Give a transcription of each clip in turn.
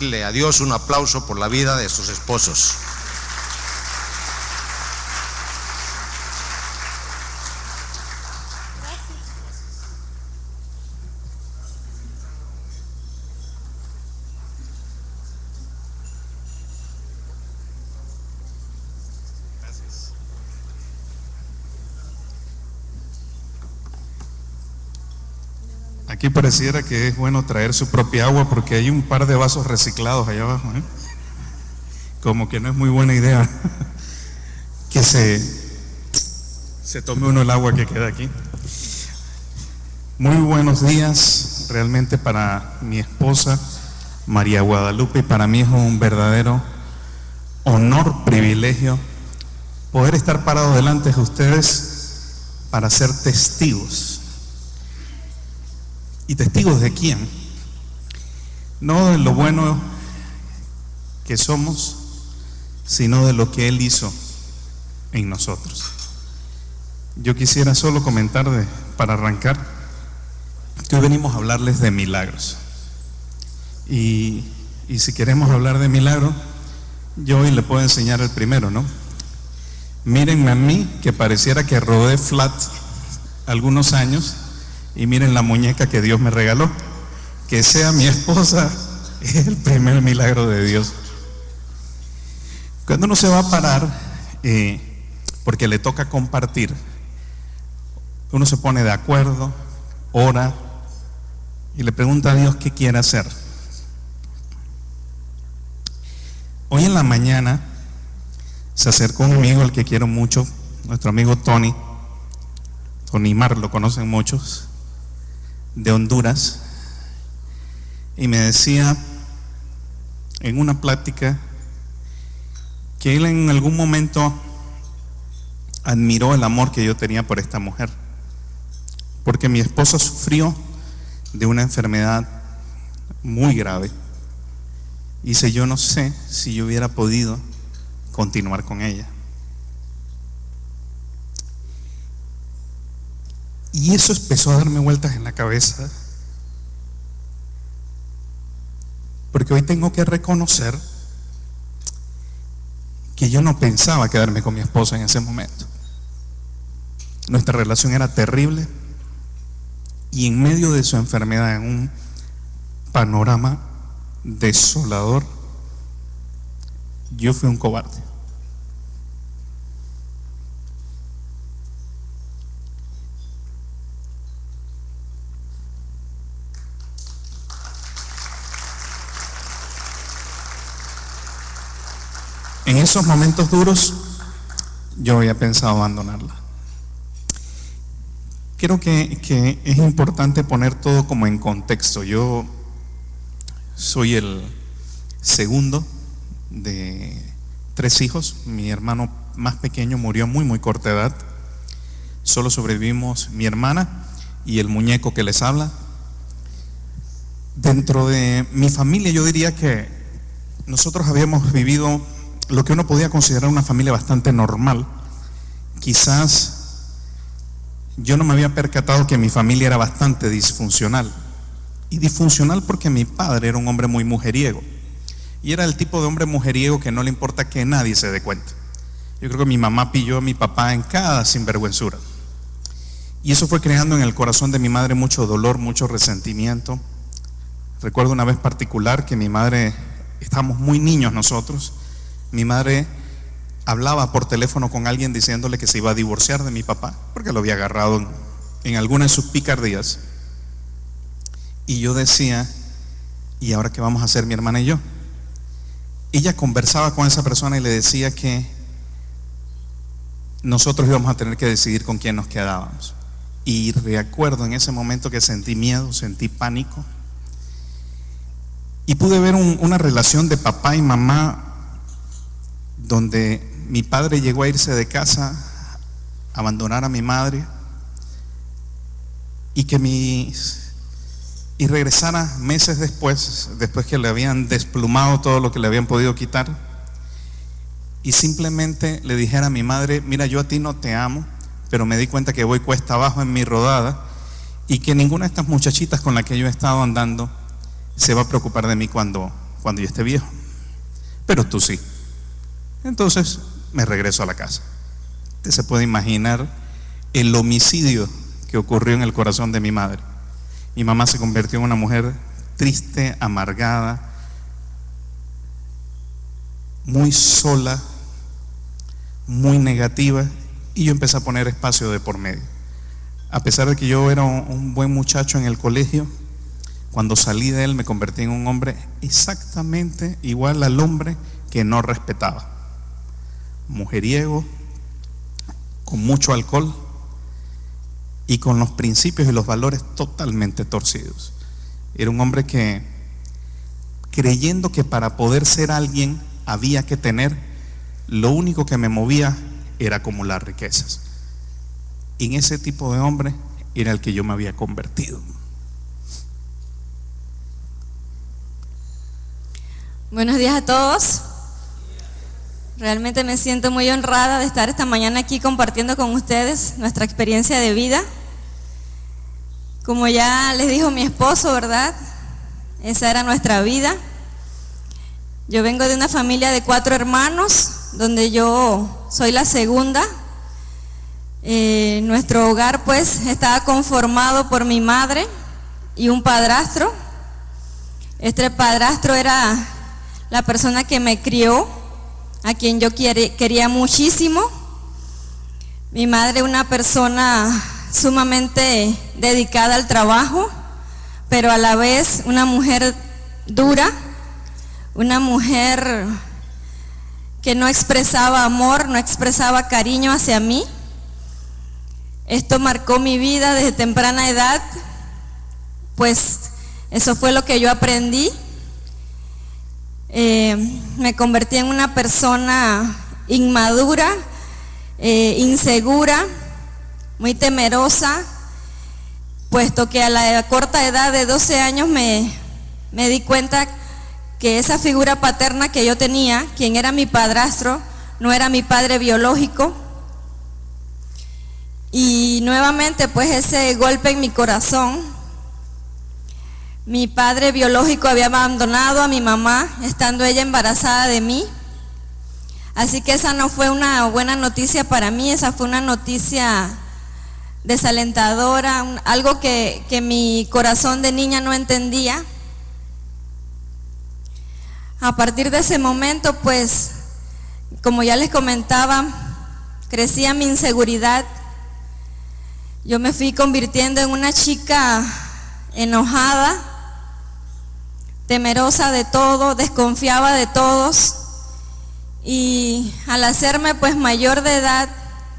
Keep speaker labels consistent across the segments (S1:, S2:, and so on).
S1: pedirle a Dios un aplauso por la vida de sus esposos.
S2: Aquí pareciera que es bueno traer su propia agua porque hay un par de vasos reciclados allá abajo, ¿eh? Como que no es muy buena idea que se tome uno el agua que queda aquí. Muy buenos días realmente para mi esposa María Guadalupe, y para mí es un verdadero honor, privilegio poder estar parado delante de ustedes para ser testigos. ¿Y testigos de quién? No de lo bueno que somos, sino de lo que Él hizo en nosotros. Yo quisiera solo comentar para arrancar, que hoy venimos a hablarles de milagros. Y si queremos hablar de milagros, yo hoy le puedo enseñar el primero, ¿no? Mírenme a mí, que pareciera que rodé flat algunos años, y miren la muñeca que Dios me regaló. Que sea mi esposa es el primer milagro de Dios. Cuando uno se va a parar, porque le toca compartir, uno se pone de acuerdo, ora y le pregunta a Dios qué quiere hacer. Hoy en la mañana se acercó un amigo al que quiero mucho, nuestro amigo Tony Mar, lo conocen muchos, de Honduras, y me decía en una plática que él en algún momento admiró el amor que yo tenía por esta mujer, porque mi esposa sufrió de una enfermedad muy grave, y dice: yo no sé si yo hubiera podido continuar con ella. Y eso empezó a darme vueltas en la cabeza, porque hoy tengo que reconocer que yo no pensaba quedarme con mi esposa en ese momento. Nuestra relación era terrible, y en medio de su enfermedad, en un panorama desolador, yo fui un cobarde. En esos momentos duros yo había pensado abandonarla. Creo que es importante poner todo como en contexto. Yo soy el segundo de 3 hijos. Mi hermano más pequeño murió a muy corta edad. Solo sobrevivimos mi hermana y el muñeco que les habla. Dentro de mi familia yo diría que nosotros habíamos vivido lo que uno podía considerar una familia bastante normal. Quizás yo no me había percatado que mi familia era bastante disfuncional. Y disfuncional porque mi padre era un hombre muy mujeriego. Y era el tipo de hombre mujeriego que no le importa que nadie se dé cuenta. Yo creo que mi mamá pilló a mi papá en cada sinvergüenzura. Y eso fue creando en el corazón de mi madre mucho dolor, mucho resentimiento. Recuerdo una vez particular que mi madre, estábamos muy niños nosotros, mi madre hablaba por teléfono con alguien diciéndole que se iba a divorciar de mi papá porque lo había agarrado en alguna de sus picardías. Y yo decía: ¿y ahora qué vamos a hacer mi hermana y yo? Ella conversaba con esa persona y le decía que nosotros íbamos a tener que decidir con quién nos quedábamos. Y recuerdo en ese momento que sentí miedo, sentí pánico, y pude ver una relación de papá y mamá donde mi padre llegó a irse de casa, a abandonar a mi madre, y regresara meses después que le habían desplumado todo lo que le habían podido quitar, y simplemente le dijera a mi madre: mira, yo a ti no te amo, pero me di cuenta que voy cuesta abajo en mi rodada, y que ninguna de estas muchachitas con las que yo he estado andando se va a preocupar de mí cuando cuando yo esté viejo, pero tú sí. Entonces me regreso a la casa. Usted se puede imaginar el homicidio que ocurrió en el corazón de mi madre. Mi mamá se convirtió en una mujer triste, amargada, muy sola, muy negativa, y yo empecé a poner espacio de por medio. A pesar de que yo era un buen muchacho en el colegio, cuando salí de él me convertí en un hombre exactamente igual al hombre que no respetaba. Mujeriego, con mucho alcohol y con los principios y los valores totalmente torcidos. Era un hombre que, creyendo que para poder ser alguien había que tener, lo único que me movía era acumular riquezas. Y en ese tipo de hombre era el que yo me había convertido.
S3: Buenos días a todos. Realmente me siento muy honrada de estar esta mañana aquí compartiendo con ustedes nuestra experiencia de vida. Como ya les dijo mi esposo, ¿verdad? Esa era nuestra vida. Yo vengo de una familia de 4 hermanos, donde yo soy la segunda. Nuestro hogar pues estaba conformado por mi madre y un padrastro. Este padrastro era la persona que me crió, a quien yo quería muchísimo. Mi madre, una persona sumamente dedicada al trabajo, pero a la vez una mujer dura, una mujer que no expresaba amor, no expresaba cariño hacia mí. Esto marcó mi vida desde temprana edad, pues eso fue lo que yo aprendí. Me convertí en una persona inmadura, insegura, muy temerosa, puesto que a la corta edad de 12 años me di cuenta que esa figura paterna que yo tenía, quien era mi padrastro, no era mi padre biológico. Y nuevamente pues ese golpe en mi corazón. Mi padre biológico había abandonado a mi mamá estando ella embarazada de mí. Así que esa no fue una buena noticia para mí, esa fue una noticia desalentadora, algo que mi corazón de niña no entendía. A partir de ese momento, pues, como ya les comentaba, crecía mi inseguridad. Yo me fui convirtiendo en una chica enojada, temerosa de todo, desconfiaba de todos, y al hacerme pues mayor de edad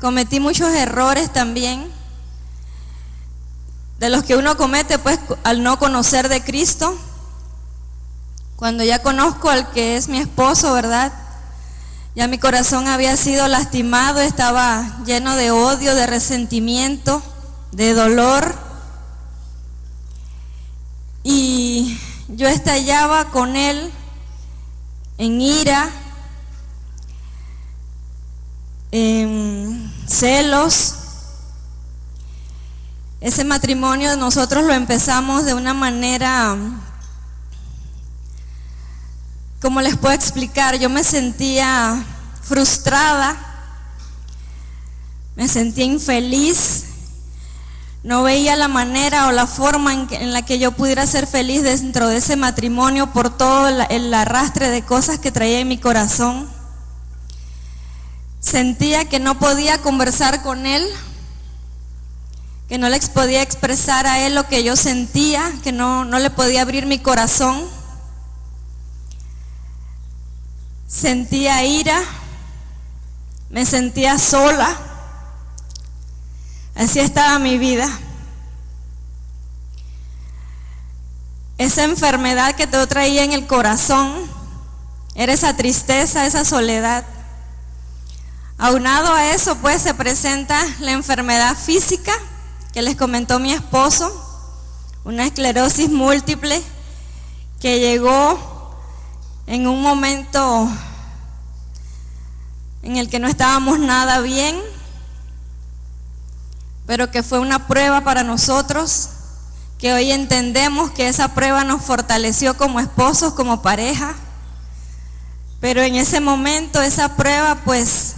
S3: cometí muchos errores también, de los que uno comete pues al no conocer de Cristo. Cuando ya conozco al que es mi esposo, ¿verdad? Ya mi corazón había sido lastimado, estaba lleno de odio, de resentimiento, de dolor, y yo estallaba con él en ira, en celos. Ese matrimonio nosotros lo empezamos de una manera, ¿cómo les puedo explicar? Yo me sentía frustrada, me sentía infeliz. No veía la manera o la forma en la que yo pudiera ser feliz dentro de ese matrimonio por todo el arrastre de cosas que traía en mi corazón. Sentía que no podía conversar con él, que no le podía expresar a él lo que yo sentía, que no le podía abrir mi corazón. Sentía ira, me sentía sola. Así estaba mi vida. Esa enfermedad que yo traía en el corazón era esa tristeza, esa soledad. Aunado a eso, pues se presenta la enfermedad física que les comentó mi esposo, una esclerosis múltiple que llegó en un momento en el que no estábamos nada bien, pero que fue una prueba para nosotros, que hoy entendemos que esa prueba nos fortaleció como esposos, como pareja, pero en ese momento, esa prueba, pues,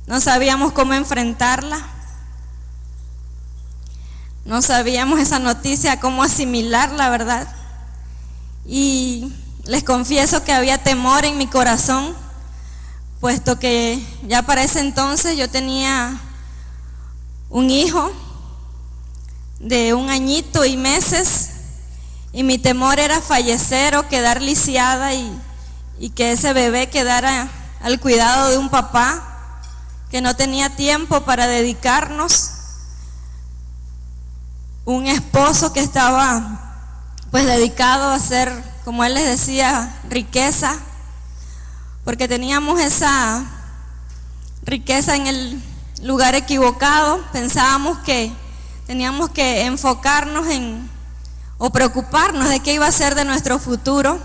S3: no sabíamos cómo enfrentarla, no sabíamos esa noticia, cómo asimilarla, ¿verdad? Y les confieso que había temor en mi corazón, puesto que ya para ese entonces yo tenía un hijo de 1 añito y meses, y mi temor era fallecer o quedar lisiada y que ese bebé quedara al cuidado de un papá que no tenía tiempo para dedicarnos, un esposo que estaba pues dedicado a hacer, como él les decía, riqueza, porque teníamos esa riqueza en el lugar equivocado. Pensábamos que teníamos que enfocarnos en o preocuparnos de qué iba a ser de nuestro futuro.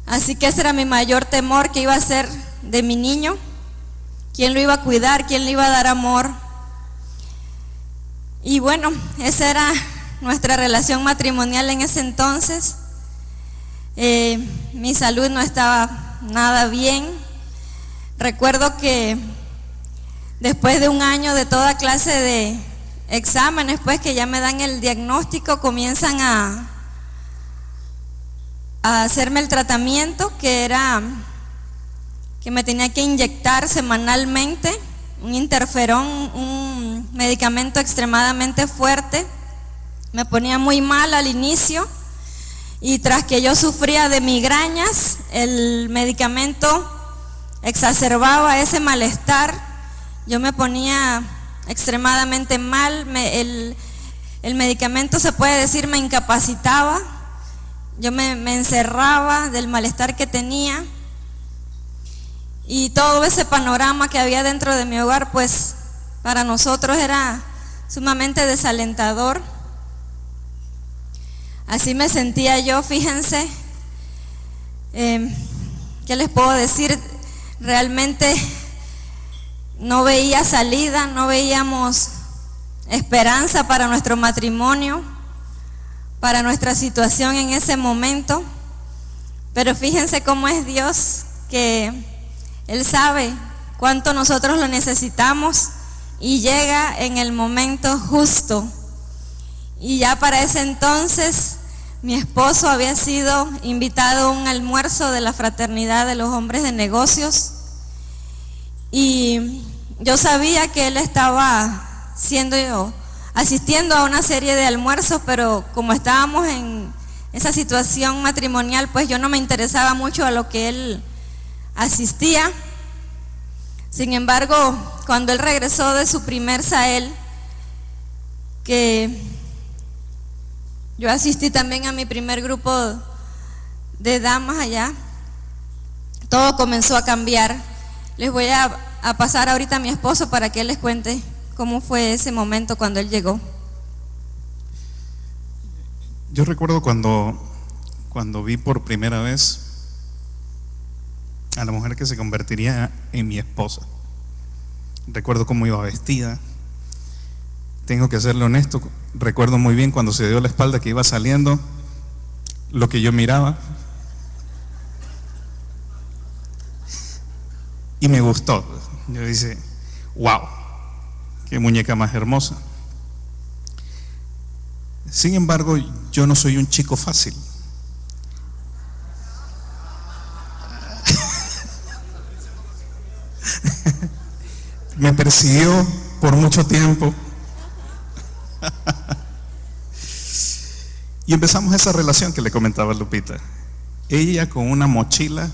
S3: Así que ese era mi mayor temor, que iba a ser de mi niño, quién lo iba a cuidar, quién le iba a dar amor. Y bueno, esa era nuestra relación matrimonial en ese entonces. Mi salud no estaba nada bien. Recuerdo que después de 1 año de toda clase de exámenes, pues que ya me dan el diagnóstico, comienzan a hacerme el tratamiento, que era que me tenía que inyectar semanalmente un interferón, un medicamento extremadamente fuerte. Me ponía muy mal al inicio, y tras que yo sufría de migrañas, el medicamento exacerbaba ese malestar. Yo me ponía extremadamente mal, el medicamento, se puede decir, me incapacitaba. Yo me encerraba del malestar que tenía, y todo ese panorama que había dentro de mi hogar, pues para nosotros era sumamente desalentador. Así me sentía yo, fíjense. ¿Qué les puedo decir? Realmente no veía salida, no veíamos esperanza para nuestro matrimonio, para nuestra situación en ese momento. Pero fíjense cómo es Dios, que Él sabe cuánto nosotros lo necesitamos y llega en el momento justo. Y ya para ese entonces mi esposo había sido invitado a un almuerzo de la Fraternidad de los Hombres de Negocios, y yo sabía que él estaba asistiendo a una serie de almuerzos, pero como estábamos en esa situación matrimonial, pues yo no me interesaba mucho a lo que él asistía. Sin embargo, cuando él regresó de su primer Sahel, que yo asistí también a mi primer grupo de damas allá, todo comenzó a cambiar. Les voy a pasar ahorita a mi esposo para que él les cuente cómo fue ese momento cuando él llegó.
S2: Yo recuerdo cuando vi por primera vez a la mujer que se convertiría en mi esposa. Recuerdo cómo iba vestida. Tengo que serle honesto, recuerdo muy bien cuando se dio la espalda, que iba saliendo, lo que yo miraba, y me gustó. Yo dije, wow, qué muñeca más hermosa. Sin embargo, yo no soy un chico fácil. Me persiguió por mucho tiempo. Y empezamos esa relación que le comentaba Lupita. Ella con una mochila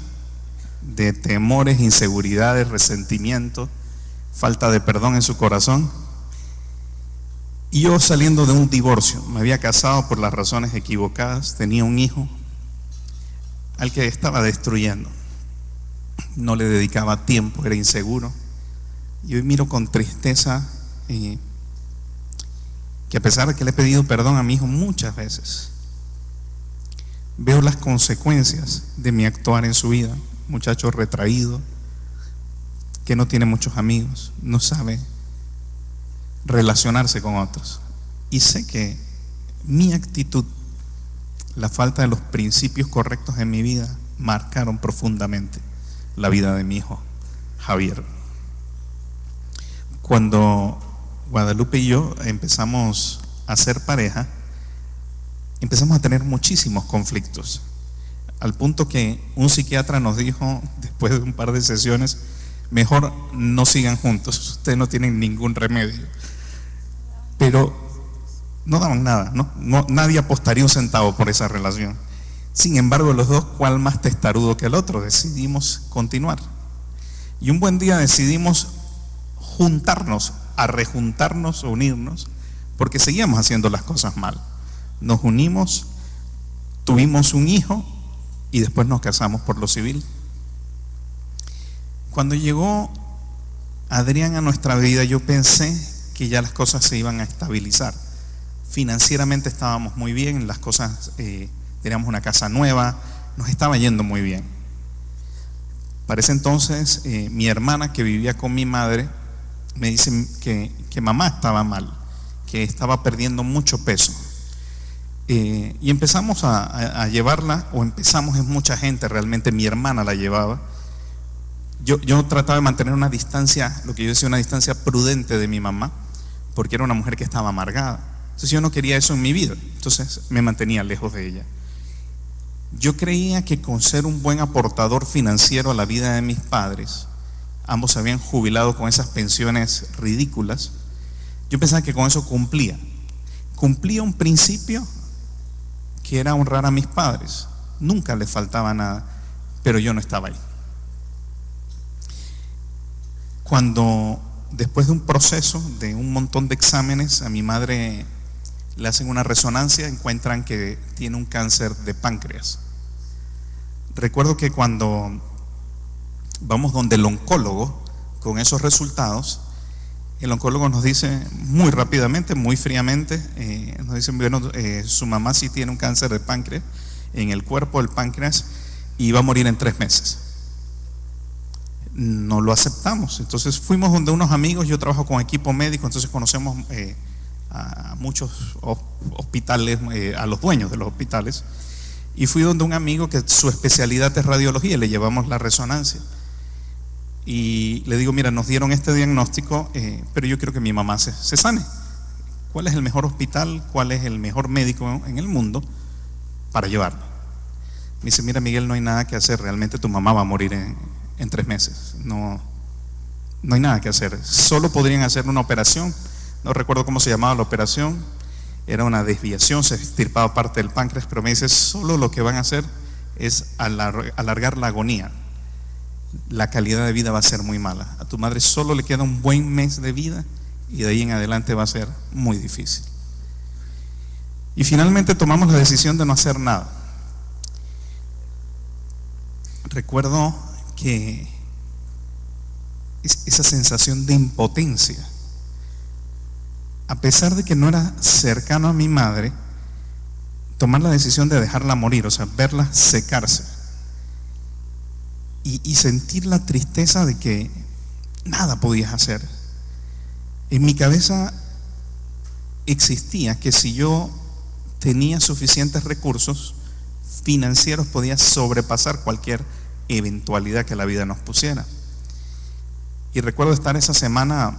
S2: de temores, inseguridades, resentimiento, falta de perdón en su corazón. Y yo saliendo de un divorcio, me había casado por las razones equivocadas, tenía un hijo al que estaba destruyendo, no le dedicaba tiempo, era inseguro. Y hoy miro con tristeza que a pesar de que le he pedido perdón a mi hijo muchas veces, veo las consecuencias de mi actuar en su vida. Muchacho retraído, que no tiene muchos amigos, no sabe relacionarse con otros. Y sé que mi actitud, la falta de los principios correctos en mi vida, marcaron profundamente la vida de mi hijo, Javier. Cuando Guadalupe y yo empezamos a ser pareja, empezamos a tener muchísimos conflictos, al punto que un psiquiatra nos dijo, después de un par de sesiones, mejor no sigan juntos, ustedes no tienen ningún remedio. Pero no daban nada, nadie apostaría un centavo por esa relación. Sin embargo, los dos, ¿cuál más testarudo que el otro? Decidimos continuar. Y un buen día decidimos juntarnos, a rejuntarnos, o unirnos, porque seguíamos haciendo las cosas mal. Nos unimos, tuvimos un hijo y después nos casamos por lo civil. Cuando llegó Adrián a nuestra vida, yo pensé que ya las cosas se iban a estabilizar. Financieramente estábamos muy bien, las cosas, teníamos una casa nueva, nos estaba yendo muy bien. Para ese entonces, mi hermana, que vivía con mi madre, me dice que mamá estaba mal, que estaba perdiendo mucho peso. Y empezamos a llevarla, o empezamos, es mucha gente, realmente mi hermana la llevaba. Yo trataba de mantener una distancia, lo que yo decía, una distancia prudente de mi mamá, porque era una mujer que estaba amargada. Entonces yo no quería eso en mi vida, entonces me mantenía lejos de ella. Yo creía que con ser un buen aportador financiero a la vida de mis padres, ambos se habían jubilado con esas pensiones ridículas, yo pensaba que con eso cumplía un principio que era honrar a mis padres. Nunca les faltaba nada, pero yo no estaba ahí. Cuando después de un proceso de un montón de exámenes, a mi madre le hacen una resonancia, encuentran que tiene un cáncer de páncreas. Recuerdo que cuando vamos donde el oncólogo con esos resultados, el oncólogo nos dice muy rápidamente, muy fríamente, nos dice, bueno, su mamá sí tiene un cáncer de páncreas en el cuerpo del páncreas y va a morir en 3 meses. No lo aceptamos. Entonces fuimos donde unos amigos, yo trabajo con equipo médico, entonces conocemos a muchos hospitales, a los dueños de los hospitales, y fui donde un amigo que su especialidad es radiología, le llevamos la resonancia y le digo, mira, nos dieron este diagnóstico, pero yo quiero que mi mamá se sane. ¿Cuál es el mejor hospital? ¿Cuál es el mejor médico en el mundo para llevarlo? Me dice, mira, Miguel, no hay nada que hacer, realmente tu mamá va a morir en 3 meses, no hay nada que hacer, solo podrían hacer una operación, no recuerdo cómo se llamaba la operación, era una desviación, se extirpaba parte del páncreas, pero me dice, solo lo que van a hacer es alargar la agonía, la calidad de vida va a ser muy mala, a tu madre solo le queda un buen mes de vida y de ahí en adelante va a ser muy difícil. Y finalmente tomamos la decisión de no hacer nada. Recuerdo que esa sensación de impotencia, a pesar de que no era cercano a mi madre, tomar la decisión de dejarla morir, o sea, verla secarse y sentir la tristeza de que nada podías hacer. En mi cabeza existía que si yo tenía suficientes recursos financieros podía sobrepasar cualquier eventualidad que la vida nos pusiera. Y recuerdo estar esa semana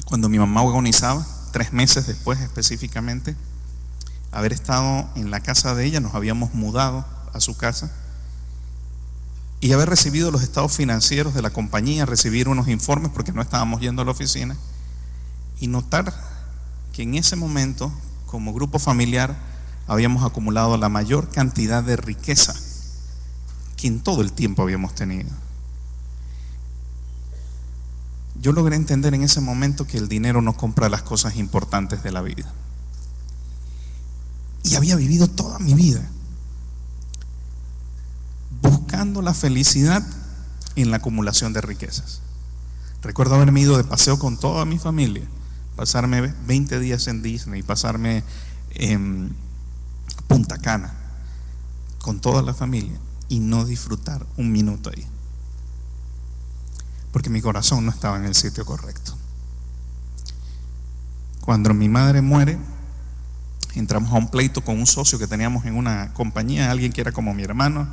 S2: cuando mi mamá agonizaba, 3 meses después específicamente, haber estado en la casa de ella, nos habíamos mudado a su casa y haber recibido los estados financieros de la compañía, recibir unos informes porque no estábamos yendo a la oficina y notar que en ese momento como grupo familiar habíamos acumulado la mayor cantidad de riqueza que en todo el tiempo habíamos tenido. Yo logré entender en ese momento que el dinero no compra las cosas importantes de la vida. Y había vivido toda mi vida buscando la felicidad en la acumulación de riquezas. Recuerdo haberme ido de paseo con toda mi familia, pasarme 20 días en Disney, pasarme en Punta Cana con toda la familia y no disfrutar un minuto ahí, porque mi corazón no estaba en el sitio correcto. Cuando mi madre muere, entramos a un pleito con un socio que teníamos en una compañía, alguien que era como mi hermano.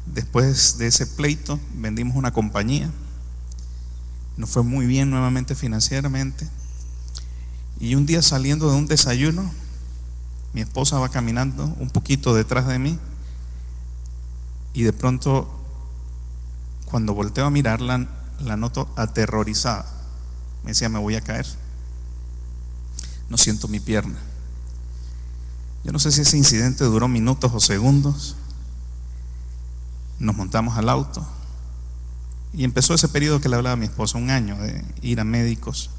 S2: Después de ese pleito vendimos una compañía, nos fue muy bien nuevamente financieramente, y un día saliendo de un desayuno, mi esposa va caminando un poquito detrás de mí, y de pronto cuando volteo a mirarla, la noto aterrorizada. Me decía: me voy a caer, no siento mi pierna. Yo no sé si ese incidente duró minutos o segundos. Nos montamos al auto y empezó ese periodo que le hablaba a mi esposa, 1 año de ir a médicos.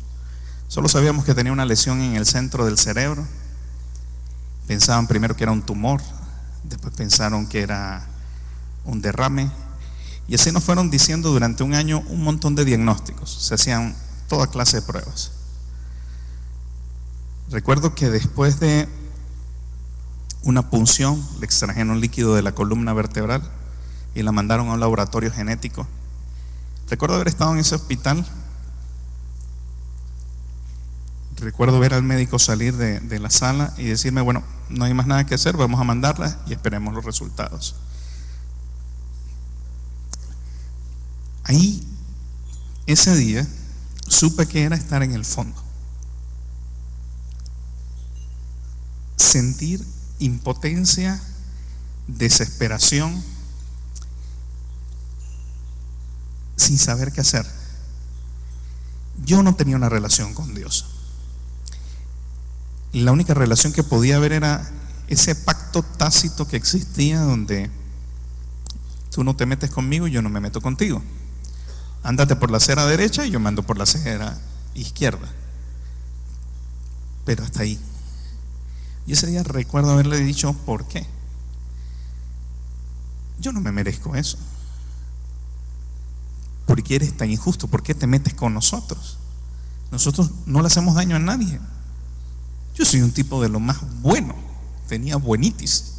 S2: Solo sabíamos que tenía una lesión en el centro del cerebro. Pensaban primero que era un tumor, después pensaron que era un derrame, y así nos fueron diciendo durante 1 año un montón de diagnósticos. Se hacían toda clase de pruebas. Recuerdo que después de una punción le extrajeron un líquido de la columna vertebral y la mandaron a un laboratorio genético. Recuerdo haber estado en ese hospital. Recuerdo ver al médico salir de la sala y decirme: bueno, no hay más nada que hacer, vamos a mandarla y esperemos los resultados. Ahí, ese día, supe que era estar en el fondo. Sentir impotencia, desesperación, sin saber qué hacer. Yo no tenía una relación con Dios. La única relación que podía haber era ese pacto tácito que existía, donde tú no te metes conmigo y yo no me meto contigo. Ándate por la acera derecha y yo me ando por la acera izquierda. Pero hasta ahí. Y ese día recuerdo haberle dicho: ¿por qué? Yo no me merezco eso. ¿Por qué eres tan injusto? ¿Por qué te metes con nosotros? Nosotros no le hacemos daño a nadie. Yo soy un tipo de lo más bueno, tenía buenitis.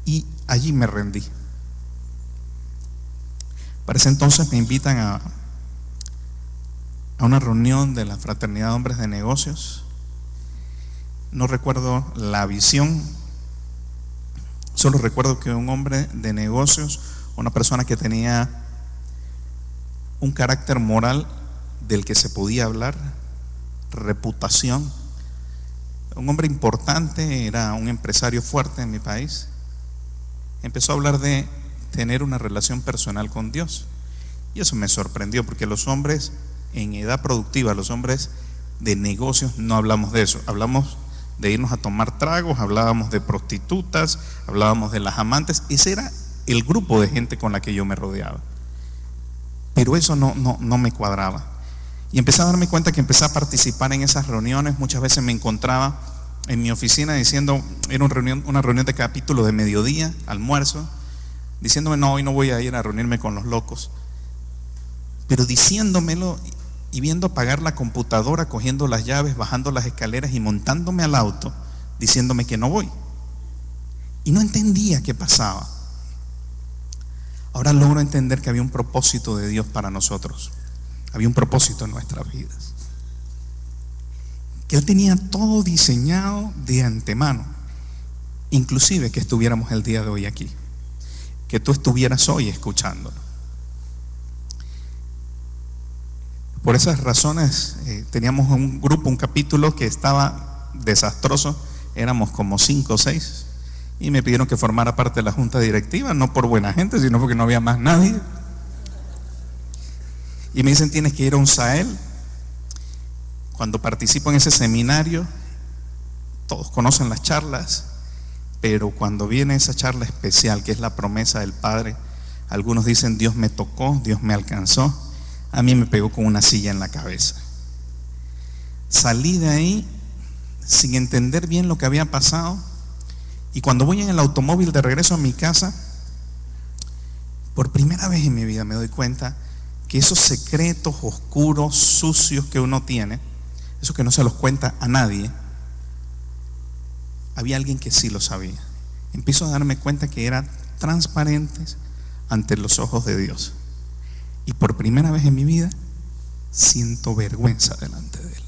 S2: Y allí me rendí. Para ese entonces me invitan a una reunión de la Fraternidad de Hombres de Negocios. No recuerdo la visión, solo recuerdo que un hombre de negocios, una persona que tenía un carácter moral del que se podía hablar, reputación, un hombre importante, era un empresario fuerte en mi país, empezó a hablar de tener una relación personal con Dios. Y eso me sorprendió, porque los hombres en edad productiva, los hombres de negocios, no hablamos de eso. Hablamos de irnos a tomar tragos, hablábamos de prostitutas, hablábamos de las amantes. Ese era el grupo de gente con la que yo me rodeaba. Pero eso no me cuadraba. Y empecé a darme cuenta que empecé a participar en esas reuniones. Muchas veces me encontraba en mi oficina diciendo, era una reunión de capítulo de mediodía, almuerzo, diciéndome: no, hoy no voy a ir a reunirme con los locos. Pero diciéndomelo y viendo apagar la computadora, cogiendo las llaves, bajando las escaleras y montándome al auto, diciéndome que no voy. Y no entendía qué pasaba. Ahora logro entender que había un propósito de Dios para nosotros. Había un propósito en nuestras vidas. Que Él tenía todo diseñado de antemano. Inclusive que estuviéramos el día de hoy aquí. Que tú estuvieras hoy escuchándolo. Por esas razones teníamos un grupo, un capítulo que estaba desastroso. Éramos como 5 o 6 y me pidieron que formara parte de la junta directiva, no por buena gente, sino porque no había más nadie. Y me dicen: tienes que ir a un Sahel. Cuando participo en ese seminario, todos conocen las charlas, pero cuando viene esa charla especial, que es la promesa del Padre, algunos dicen: Dios me tocó, Dios me alcanzó. A mí me pegó con una silla en la cabeza. Salí de ahí sin entender bien lo que había pasado, y cuando voy en el automóvil de regreso a mi casa, por primera vez en mi vida me doy cuenta que esos secretos oscuros, sucios que uno tiene, esos que no se los cuenta a nadie, había alguien que sí lo sabía. Empiezo a darme cuenta que eran transparentes ante los ojos de Dios. Y por primera vez en mi vida siento vergüenza delante de Él.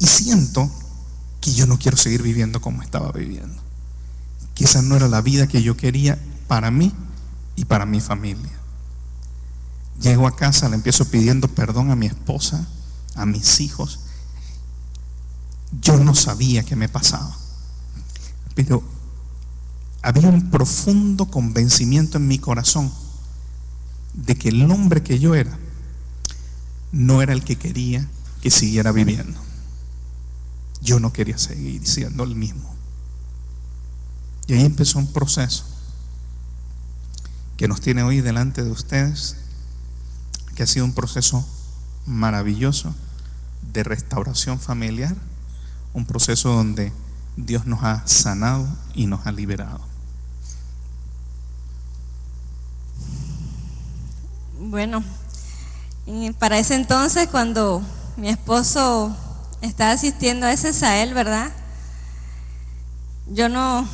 S2: Y siento que yo no quiero seguir viviendo como estaba viviendo. Que esa no era la vida que yo quería para mí y para mi familia. Llego a casa, le empiezo pidiendo perdón a mi esposa, a mis hijos. Yo no sabía qué me pasaba, pero había un profundo convencimiento en mi corazón de que el hombre que yo era no era el que quería que siguiera viviendo. Yo no quería seguir siendo el mismo. Y ahí empezó un proceso que nos tiene hoy delante de ustedes, que ha sido un proceso maravilloso de restauración familiar, un proceso donde Dios nos ha sanado y nos ha liberado.
S3: Bueno, para ese entonces, cuando mi esposo estaba asistiendo a ese Sahel, ¿verdad? Yo no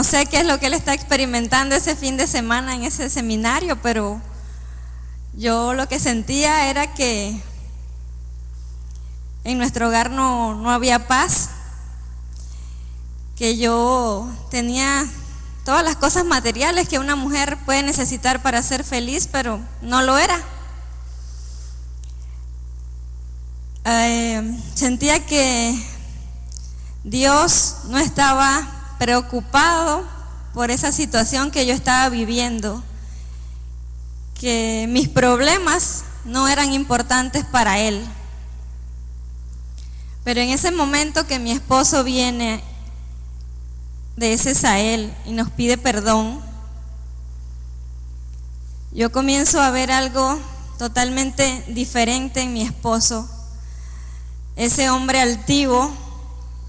S3: sé qué es lo que él está experimentando ese fin de semana en ese seminario, pero yo lo que sentía era que en nuestro hogar no había paz, que yo tenía todas las cosas materiales que una mujer puede necesitar para ser feliz, pero no lo era. Sentía que Dios no estaba preocupado por esa situación que yo estaba viviendo, que mis problemas no eran importantes para Él. Pero en ese momento que mi esposo viene de ese Sahel y nos pide perdón, yo comienzo a ver algo totalmente diferente en mi esposo. Ese hombre altivo,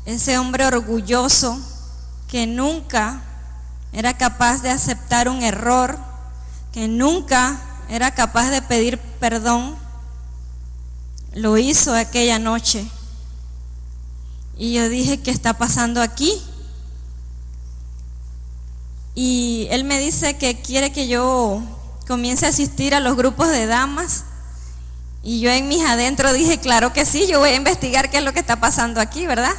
S3: ese hombre orgulloso, que nunca era capaz de aceptar un error, que nunca era capaz de pedir perdón, lo hizo aquella noche. Y yo dije, ¿qué está pasando aquí? Y él me dice que quiere que yo comience a asistir a los grupos de damas. Y yo en mis adentro dije, claro que sí, yo voy a investigar qué es lo que está pasando aquí, ¿verdad?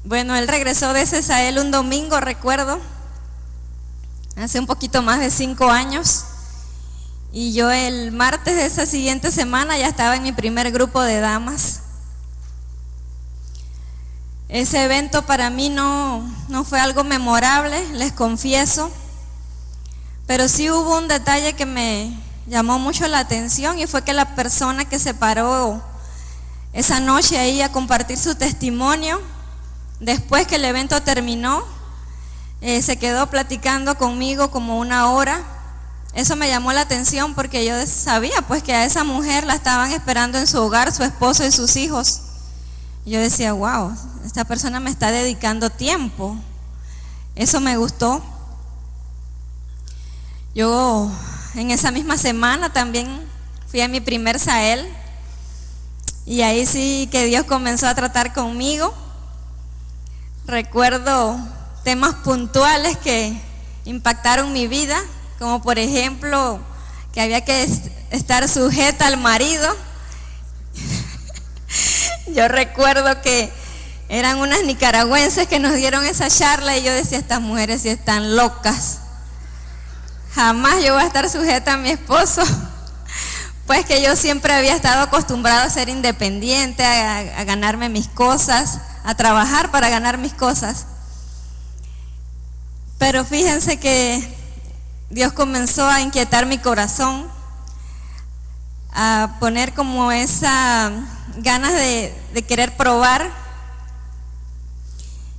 S3: Bueno, él regresó de ese Sahel un domingo, recuerdo, hace un poquito más de 5 años. Y yo el martes de esa siguiente semana ya estaba en mi primer grupo de damas. Ese evento para mí no fue algo memorable, les confieso, pero sí hubo un detalle que me llamó mucho la atención, y fue que la persona que se paró esa noche ahí a compartir su testimonio, después que el evento terminó, se quedó platicando conmigo como 1 hora. Eso me llamó la atención porque yo sabía pues que a esa mujer la estaban esperando en su hogar, su esposo y sus hijos. Yo decía, wow, esta persona me está dedicando tiempo. Eso me gustó. Yo en esa misma semana también fui a mi primer Sahel, y ahí sí que Dios comenzó a tratar conmigo. Recuerdo temas puntuales que impactaron mi vida, como por ejemplo que había que estar sujeta al marido. Yo recuerdo que eran unas nicaragüenses que nos dieron esa charla, y yo decía, estas mujeres sí están locas. Jamás yo voy a estar sujeta a mi esposo, pues que yo siempre había estado acostumbrada a ser independiente, a ganarme mis cosas, a trabajar para ganar mis cosas. Pero fíjense que Dios comenzó a inquietar mi corazón, a poner como esa ganas de querer probar.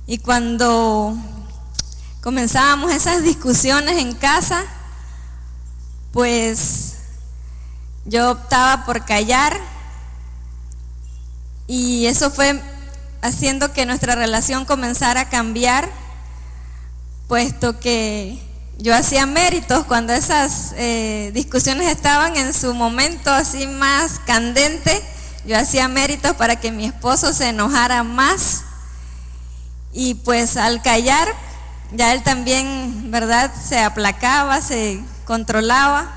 S3: Y cuando comenzábamos esas discusiones en casa, pues yo optaba por callar, y eso fue haciendo que nuestra relación comenzara a cambiar, puesto que yo hacía méritos cuando esas discusiones estaban en su momento así más candente. Yo hacía méritos para que mi esposo se enojara más, y pues al callar ya él también, ¿verdad?, se aplacaba, se controlaba.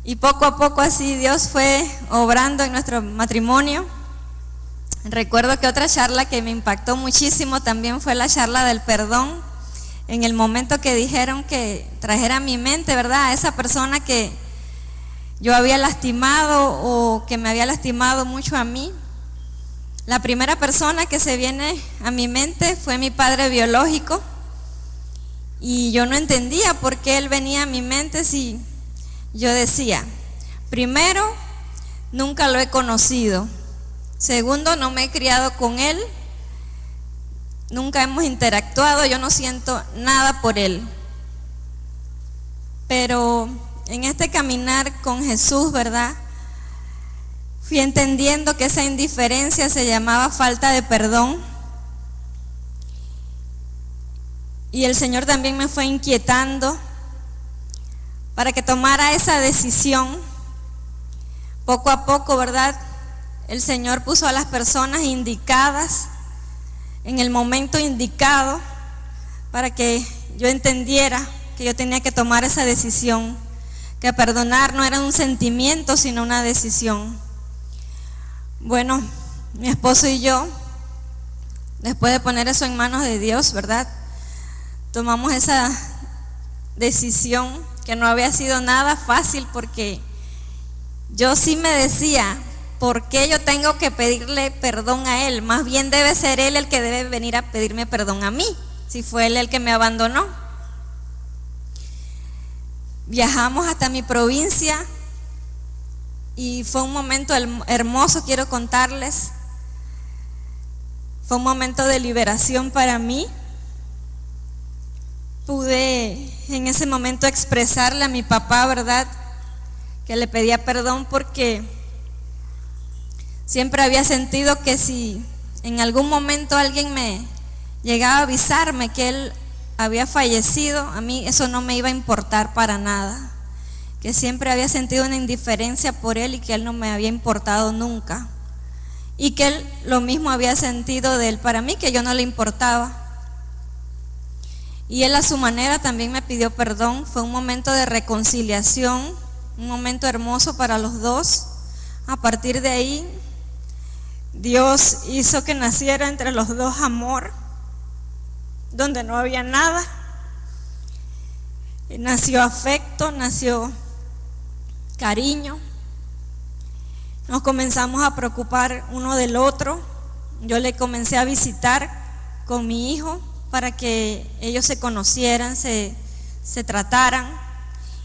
S3: Y poco a poco así Dios fue obrando en nuestro matrimonio. Recuerdo que otra charla que me impactó muchísimo también fue la charla del perdón. En el momento que dijeron que trajera a mi mente, ¿verdad?, a esa persona que yo había lastimado o que me había lastimado mucho a mí. La primera persona que se viene a mi mente fue mi padre biológico. Y yo no entendía por qué él venía a mi mente si yo decía, primero, nunca lo he conocido. Segundo, no me he criado con él. Nunca hemos interactuado, yo no siento nada por él. Pero en este caminar con Jesús, ¿verdad?, fui entendiendo que esa indiferencia se llamaba falta de perdón. Y el Señor también me fue inquietando para que tomara esa decisión. Poco a poco, ¿verdad?, el Señor puso a las personas indicadas en el momento indicado para que yo entendiera que yo tenía que tomar esa decisión, que perdonar no era un sentimiento, sino una decisión. Bueno, mi esposo y yo, después de poner eso en manos de Dios, ¿verdad?, tomamos esa decisión que no había sido nada fácil, porque yo sí me decía, ¿por qué yo tengo que pedirle perdón a él? Más bien debe ser él el que debe venir a pedirme perdón a mí, si fue él el que me abandonó. Viajamos hasta mi provincia y fue un momento hermoso, quiero contarles. Fue un momento de liberación para mí. Pude en ese momento expresarle a mi papá, ¿verdad?, que le pedía perdón, porque siempre había sentido que si en algún momento alguien me llegaba a avisarme que él había fallecido, a mí eso no me iba a importar para nada, que siempre había sentido una indiferencia por él y que él no me había importado nunca, y que él lo mismo había sentido de él para mí, que yo no le importaba. Y él a su manera también me pidió perdón. Fue un momento de reconciliación, un momento hermoso para los dos. A partir de ahí, Dios hizo que naciera entre los dos amor, donde no había nada. Nació afecto, nació cariño. Nos comenzamos a preocupar uno del otro. Yo le comencé a visitar con mi hijo para que ellos se conocieran, se trataran.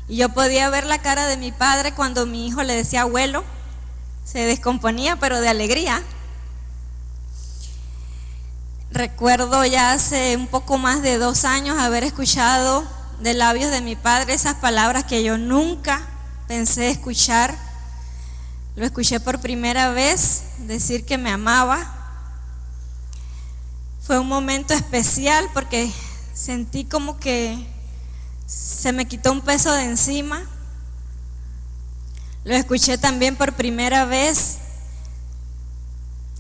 S3: Y yo podía ver la cara de mi padre cuando mi hijo le decía abuelo. Se descomponía, pero de alegría. Recuerdo ya hace un poco más de 2 años haber escuchado de labios de mi padre esas palabras que yo nunca pensé escuchar. Lo escuché por primera vez decir que me amaba. Fue un momento especial porque sentí como que se me quitó un peso de encima. Lo escuché también por primera vez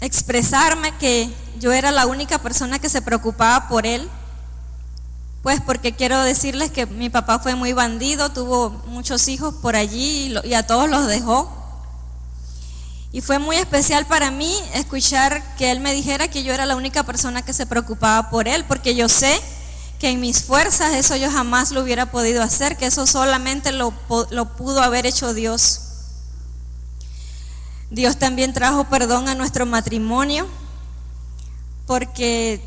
S3: expresarme que yo era la única persona que se preocupaba por él. Pues porque quiero decirles que mi papá fue muy bandido, tuvo muchos hijos por allí y a todos los dejó. Y fue muy especial para mí escuchar que él me dijera que yo era la única persona que se preocupaba por él, porque yo sé que en mis fuerzas eso yo jamás lo hubiera podido hacer, que eso solamente lo pudo haber hecho Dios. Dios también trajo perdón a nuestro matrimonio, porque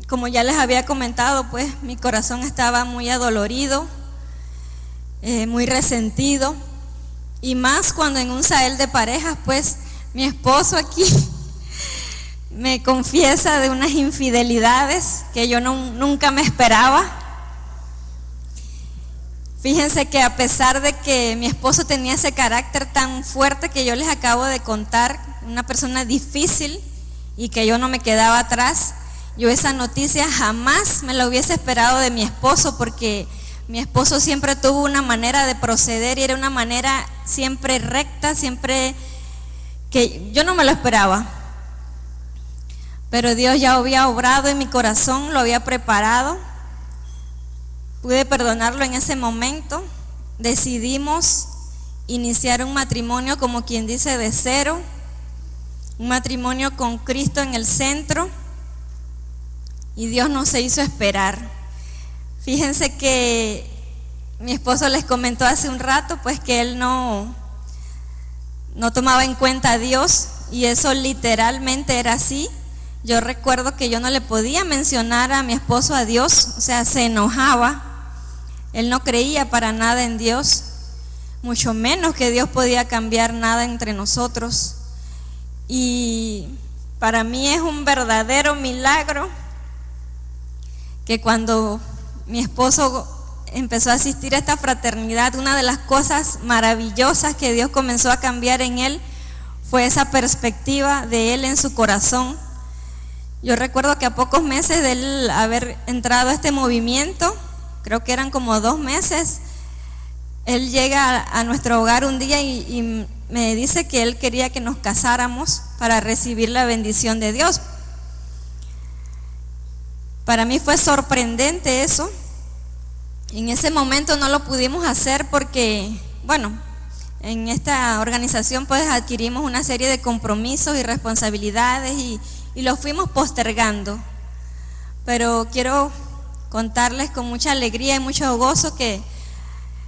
S3: como ya les había comentado, pues mi corazón estaba muy adolorido, muy resentido. Y más cuando en un Sahel de parejas, pues mi esposo aquí me confiesa de unas infidelidades que yo nunca me esperaba. Fíjense que a pesar de que mi esposo tenía ese carácter tan fuerte que yo les acabo de contar, una persona difícil y que yo no me quedaba atrás, yo esa noticia jamás me la hubiese esperado de mi esposo, porque mi esposo siempre tuvo una manera de proceder y era una manera siempre recta, siempre que yo no me lo esperaba. Pero Dios ya había obrado en mi corazón, lo había preparado. Pude perdonarlo en ese momento. Decidimos iniciar un matrimonio, como quien dice, de cero, un matrimonio con Cristo en el centro, y Dios no se hizo esperar. Fíjense que mi esposo les comentó hace un rato pues que él no tomaba en cuenta a Dios, y eso literalmente era así. Yo recuerdo que yo no le podía mencionar a mi esposo a Dios, o sea, se enojaba. Él no creía para nada en Dios, mucho menos que Dios podía cambiar nada entre nosotros. Y para mí es un verdadero milagro que cuando mi esposo empezó a asistir a esta fraternidad, una de las cosas maravillosas que Dios comenzó a cambiar en él fue esa perspectiva de él en su corazón. Yo recuerdo que a pocos meses de él haber entrado a este movimiento, creo que eran como 2 meses, él llega a nuestro hogar un día y me dice que él quería que nos casáramos para recibir la bendición de Dios. Para mí fue sorprendente eso. En ese momento no lo pudimos hacer porque, bueno, en esta organización pues adquirimos una serie de compromisos y responsabilidades y los fuimos postergando. Pero quiero contarles con mucha alegría y mucho gozo que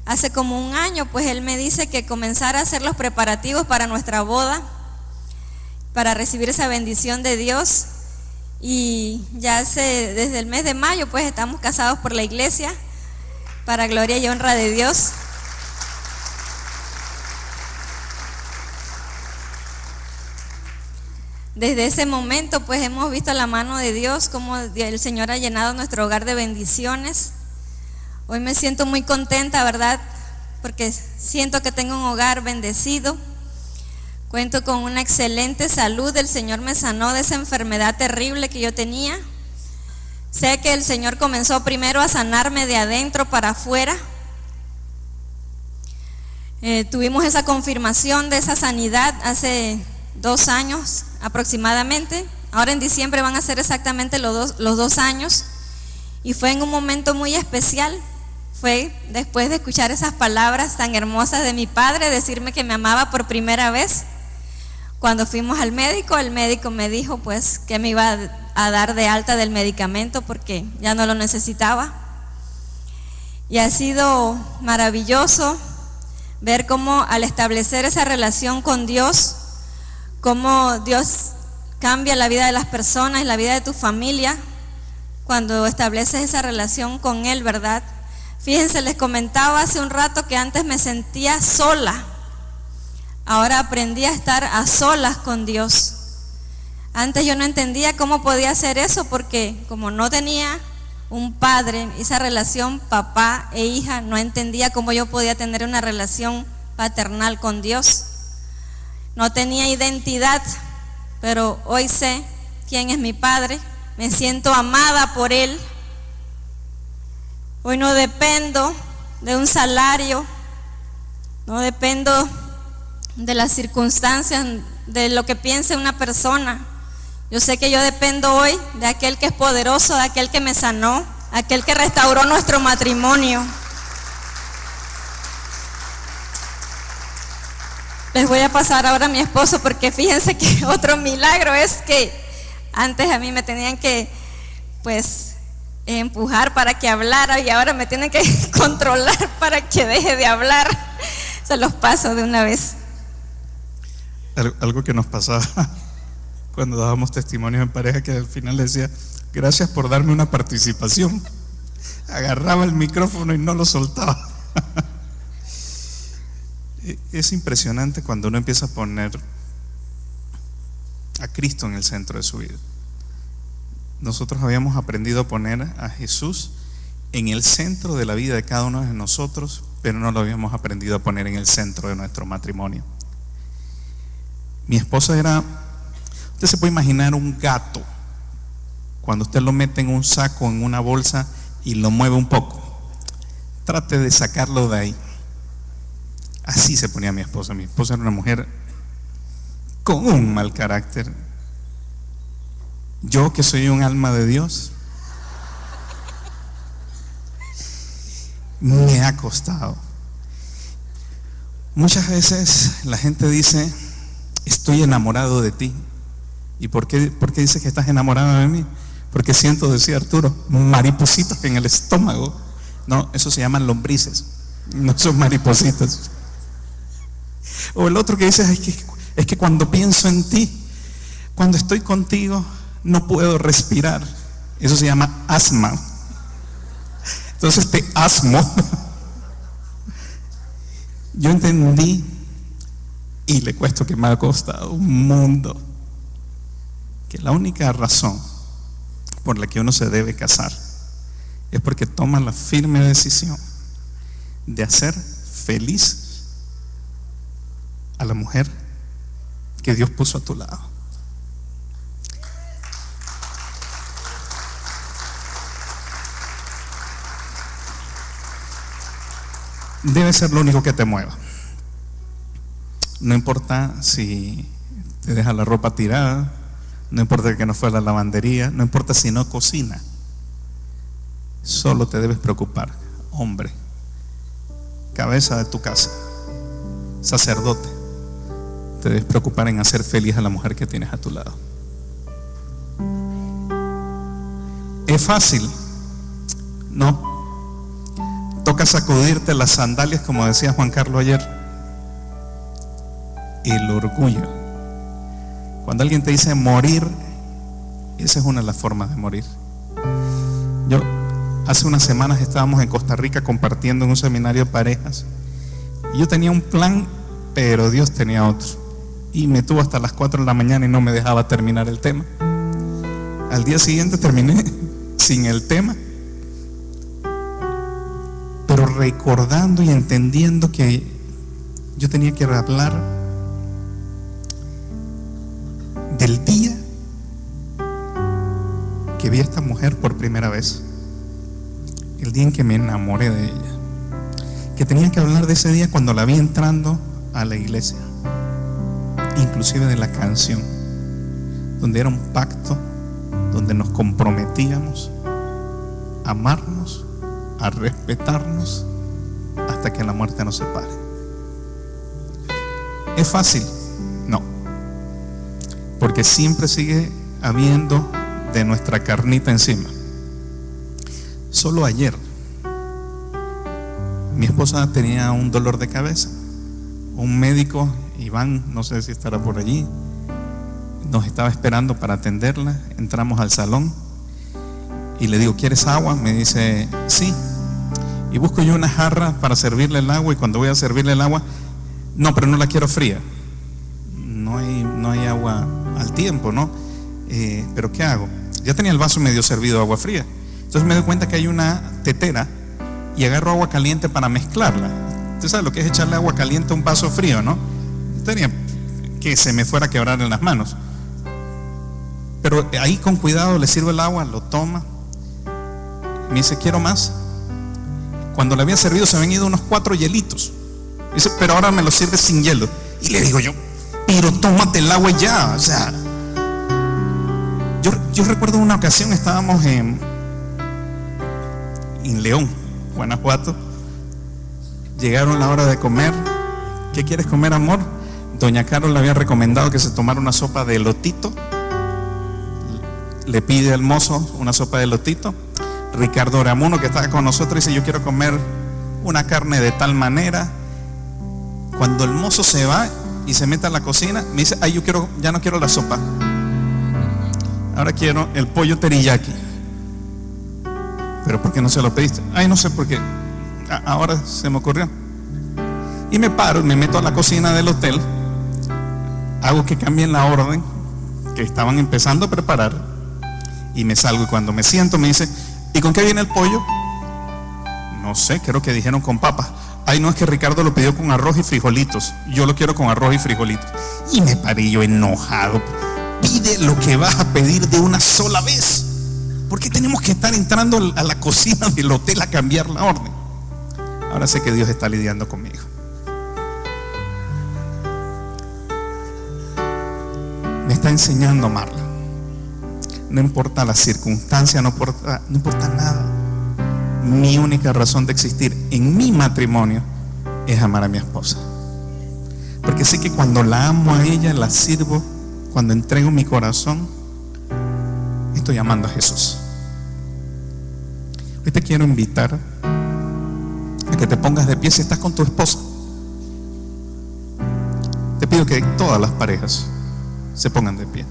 S3: hace como 1 año pues él me dice que comenzara a hacer los preparativos para nuestra boda, para recibir esa bendición de Dios, y ya desde el mes de mayo pues estamos casados por la iglesia, para gloria y honra de Dios. Desde ese momento pues hemos visto la mano de Dios, como el Señor ha llenado nuestro hogar de bendiciones. Hoy me siento muy contenta, ¿verdad? Porque siento que tengo un hogar bendecido. Cuento con una excelente salud. El Señor me sanó de esa enfermedad terrible que yo tenía. Sé que el Señor comenzó primero a sanarme de adentro para afuera. Tuvimos esa confirmación de esa sanidad hace 2 años aproximadamente. Ahora en diciembre van a ser exactamente los 2 años. Y fue en un momento muy especial. Fue después de escuchar esas palabras tan hermosas de mi padre, decirme que me amaba por primera vez. Cuando fuimos al médico, el médico me dijo pues que me iba a dar de alta del medicamento porque ya no lo necesitaba. Y ha sido maravilloso ver cómo al establecer esa relación con Dios, cómo Dios cambia la vida de las personas y la vida de tu familia cuando estableces esa relación con Él, ¿verdad? Fíjense, les comentaba hace un rato que antes me sentía sola. Ahora aprendí a estar a solas con Dios. Antes yo no entendía cómo podía hacer eso porque como no tenía un padre, esa relación papá e hija, no entendía cómo yo podía tener una relación paternal con Dios. No tenía identidad, pero hoy sé quién es mi padre, me siento amada por Él. Hoy no dependo de un salario, no dependo de las circunstancias, de lo que piense una persona. Yo sé que yo dependo hoy de aquel que es poderoso, de aquel que me sanó, aquel que restauró nuestro matrimonio. Les voy a pasar ahora a mi esposo porque fíjense que otro milagro es que antes a mí me tenían que pues empujar para que hablara y ahora me tienen que controlar para que deje de hablar. Se los paso de una vez.
S2: Algo que nos pasaba cuando dábamos testimonios en pareja, que al final decía, gracias por darme una participación. Agarraba el micrófono y no lo soltaba. Es impresionante cuando uno empieza a poner a Cristo en el centro de su vida. Nosotros habíamos aprendido a poner a Jesús en el centro de la vida de cada uno de nosotros, pero no lo habíamos aprendido a poner en el centro de nuestro matrimonio. Mi esposa era, usted se puede imaginar un gato, cuando usted lo mete en un saco, en una bolsa y lo mueve un poco, trate de sacarlo de ahí. Así se ponía mi esposa. Mi esposa era una mujer con un mal carácter. Yo, que soy un alma de Dios, me ha costado. Muchas veces la gente dice, estoy enamorado de ti. ¿Y por qué dices que estás enamorado de mí? Porque siento, decía Arturo, maripositas en el estómago. No, eso se llaman lombrices, no son maripositas. O el otro que dice, es que cuando pienso en ti, cuando estoy contigo, no puedo respirar. Eso se llama asma. Entonces te asmo. Yo entendí, y le cuento que me ha costado un mundo, que la única razón por la que uno se debe casar es porque toma la firme decisión de hacer feliz a la mujer que Dios puso a tu lado. Debe ser lo único que te mueva. No importa si te deja la ropa tirada, no importa que no fue a la lavandería, no importa si no cocina. Solo te debes preocupar, hombre, cabeza de tu casa, sacerdote, te debes preocupar en hacer feliz a la mujer que tienes a tu lado. ¿Es fácil? No. Toca sacudirte las sandalias, como decía Juan Carlos ayer. El orgullo. Cuando alguien te dice morir, esa es una de las formas de morir. Yo hace unas semanas estábamos en Costa Rica compartiendo en un seminario de parejas. Y yo tenía un plan, pero Dios tenía otro. Y me tuvo hasta las 4 de la mañana y no me dejaba terminar el tema. Al día siguiente terminé sin el tema, pero recordando y entendiendo que yo tenía que hablar del día que vi a esta mujer por primera vez, el día en que me enamoré de ella, que tenía que hablar de ese día cuando la vi entrando a la iglesia, inclusive de la canción, donde era un pacto, donde nos comprometíamos a amarnos, a respetarnos hasta que la muerte nos separe. ¿Es fácil? No, porque siempre sigue habiendo de nuestra carnita encima. Solo ayer mi esposa tenía un dolor de cabeza. Un médico, Iván, no sé si estará por allí, nos estaba esperando para atenderla. Entramos al salón y le digo, ¿quieres agua? Me dice, sí. Y busco yo una jarra para servirle el agua, y cuando voy a servirle el agua, no, pero no la quiero fría. No hay agua al tiempo, ¿no? Pero ¿qué hago? Ya tenía el vaso medio servido de agua fría. Entonces me doy cuenta que hay una tetera y agarro agua caliente para mezclarla. Usted sabe lo que es echarle agua caliente a un vaso frío, ¿no? Tenía que se me fuera a quebrar en las manos. Pero ahí con cuidado le sirvo el agua, lo toma. Me dice, quiero más. Cuando le había servido se habían ido unos 4 hielitos. Dice, pero ahora me lo sirve sin hielo. Y le digo yo, pero tómate el agua ya. O sea, yo recuerdo una ocasión, estábamos en León, Guanajuato. Llegaron la hora de comer. ¿Qué quieres comer, amor? Doña Carol le había recomendado que se tomara una sopa de elotito. Le pide al mozo una sopa de elotito. Ricardo Oramuno, que estaba con nosotros, dice, yo quiero comer una carne de tal manera. Cuando el mozo se va y se mete a la cocina, me dice, ay, ya no quiero la sopa, ahora quiero el pollo teriyaki. ¿Pero por qué no se lo pediste? Ay, no sé por qué, ahora se me ocurrió. Y me paro y me meto a la cocina del hotel, hago que cambien la orden que estaban empezando a preparar, y me salgo, y cuando me siento me dice, ¿y con qué viene el pollo? No sé, creo que dijeron con papas. Ay, no, es que Ricardo lo pidió con arroz y frijolitos, yo lo quiero con arroz y frijolitos. Y me paré yo enojado. Pide lo que vas a pedir de una sola vez. ¿Por qué tenemos que estar entrando a la cocina del hotel a cambiar la orden? Ahora sé que Dios está lidiando conmigo. Me está enseñando a amarla. No importa la circunstancia, no importa nada. Mi única razón de existir en mi matrimonio es amar a mi esposa. Porque sé que cuando la amo a ella, la sirvo, cuando entrego mi corazón, estoy amando a Jesús. Hoy te quiero invitar a que te pongas de pie si estás con tu esposa. Te pido que todas las parejas se pongan de pie.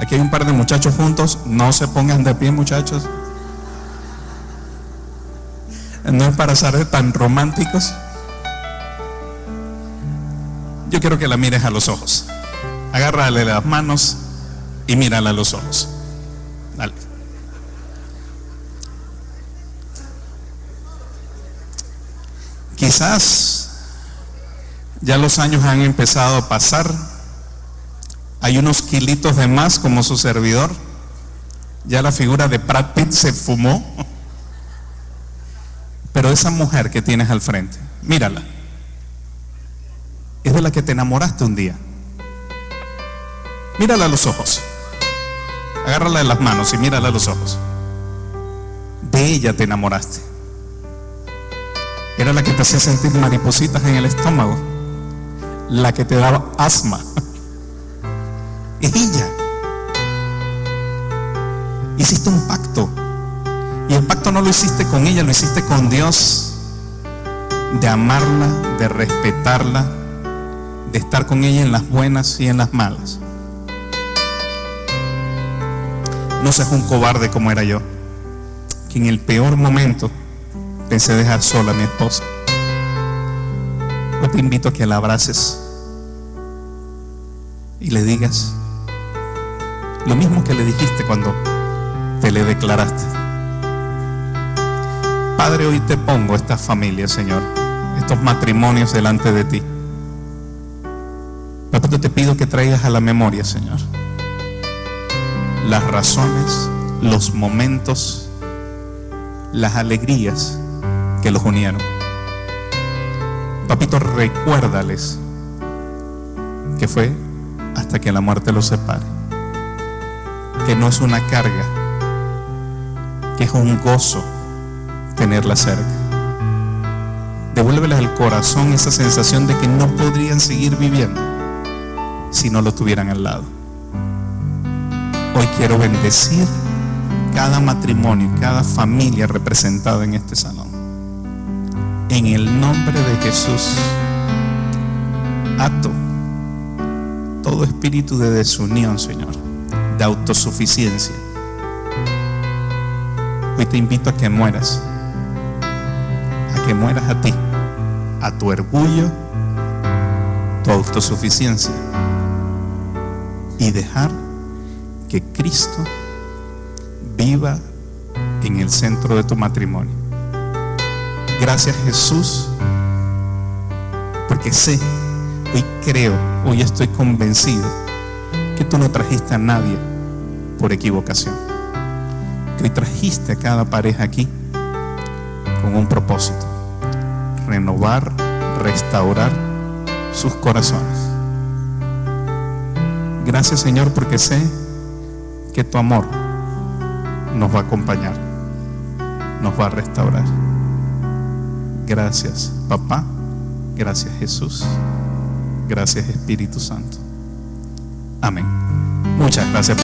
S2: Aquí hay un par de muchachos juntos. No se pongan de pie, muchachos. No es para ser tan románticos. Yo quiero que la mires a los ojos. Agárrale las manos y mírala a los ojos. Dale. Quizás ya los años han empezado a pasar. Hay unos kilitos de más como su servidor. Ya la figura de Brad Pitt se fumó. Pero esa mujer que tienes al frente, mírala. Es de la que te enamoraste un día. Mírala a los ojos. Agárrala de las manos y mírala a los ojos. De ella te enamoraste. Era la que te hacía sentir maripositas en el estómago, la que te daba asma. Es ella. Hiciste un pacto. Y el pacto no lo hiciste con ella, lo hiciste con Dios. De amarla, de respetarla, de estar con ella en las buenas y en las malas. No seas un cobarde como era yo, que en el peor momento pensé dejar sola a mi esposa. Yo te invito a que la abraces y le digas lo mismo que le dijiste cuando te le declaraste. Padre, hoy te pongo esta familia, Señor, estos matrimonios delante de ti. Papá, te pido que traigas a la memoria, Señor, las razones, los momentos, las alegrías que los unieron. Papito, recuérdales que fue hasta que la muerte los separe, que no es una carga, que es un gozo tenerla cerca. Devuélveles al corazón esa sensación de que no podrían seguir viviendo si no lo tuvieran al lado. Hoy quiero bendecir cada matrimonio, cada familia representada en este salón. En el nombre de Jesús, ato todo espíritu de desunión, Señor, de autosuficiencia. Hoy te invito a que mueras a ti, a tu orgullo, tu autosuficiencia, y dejar que Cristo viva en el centro de tu matrimonio. Gracias, Jesús, porque sé, hoy creo, hoy estoy convencido que tú no trajiste a nadie por equivocación, que hoy trajiste a cada pareja aquí con un propósito: renovar, restaurar sus corazones. Gracias, Señor, porque sé que tu amor nos va a acompañar, nos va a restaurar. Gracias, Papá. Gracias, Jesús. Gracias, Espíritu Santo. Amén. Muchas gracias.